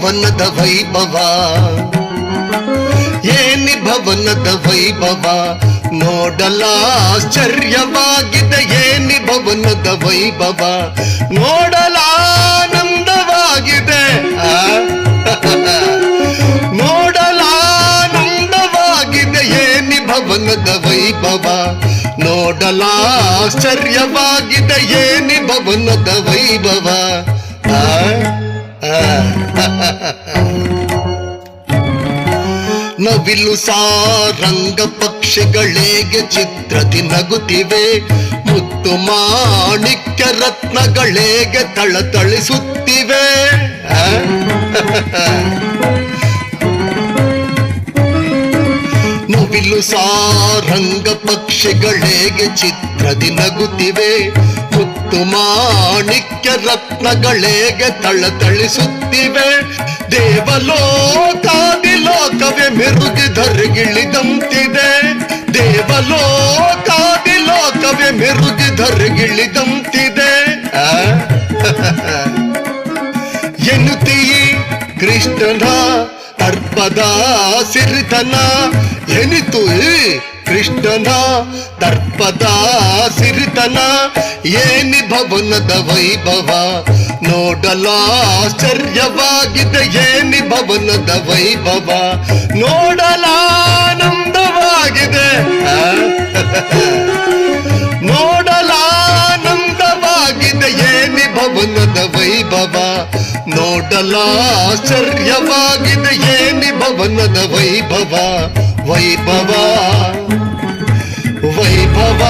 ಭವನದ ವೈಭವ, ಏನಿ ಭವನದ ವೈಭವ, ನೋಡಲಾಶ್ಚರ್ಯವಾಗಿದೆ ಏನಿ ಭವನದ ವೈಭವ, ನೋಡಲಾನಂದವಾಗಿದೆ, ನೋಡಲಾನಂದವಾಗಿದೆ ಏನಿ ಭವನದ ವೈಭವ, ನೋಡಲಾಶ್ಚರ್ಯವಾಗಿದೆ ಏನಿ ಭವನದ ವೈಭವ. ನವಿಲು ಸಾರಂಗ ಪಕ್ಷಿಗಳೇಗೆ ಚಿತ್ರದಿ ನಗುತ್ತಿವೆ, ಮುತ್ತು ಮಾಣಿಕ್ಯ ರತ್ನಗಳೇಗೆ ಥಳಥಳಿಸುತ್ತಿವೆ. ನವಿಲು ಸಾರಂಗ ಪಕ್ಷಿಗಳೇಗೆ ಚಿತ್ರದಿ ನಗುತ್ತಿವೆ, ಮುತ್ತು ಮಾಣಿಕ್ಯ ರತ್ನಗಳೇಗೆ ಥಳಥಳಿಸುತ್ತಿವೆ. ದೇವಲೋಕಾದಿಲೋಕವೇ ಮೆರುಗಿದರಗಿಳಿದಂತಿದೆ, ದೇವಲೋಕಾದಿಲೋಕವೇ ಮೆರುಗಿದರಗಿಳಿದಂತಿದೆ. ಎನ್ನುತ್ತೀ ಕೃಷ್ಣನ ತರ್ಪದ ಸಿರಿತನ, ಎನಿತು ಕೃಷ್ಣನ ತರ್ಪದ ಸಿರಿತನ, ಏನಿ ಭವನದ ವೈಭವ, ನೋಡಲಾಶ್ಚರ್ಯವಾಗಿದೆ ಏನಿ ಭವನದ ವೈಭವ, ನೋಡಲಾನಂದವಾಗಿದೆ, ನೋಡಲಾನಂದವಾಗಿದೆ ಏನಿ ಭವನದ ವೈಭವ, ನೋಡಲಾಶ್ಚರ್ಯವಾಗಿದೆ ಏನಿ ಭವನದ ವೈಭವ. ವೈಭವ ವೈಭವ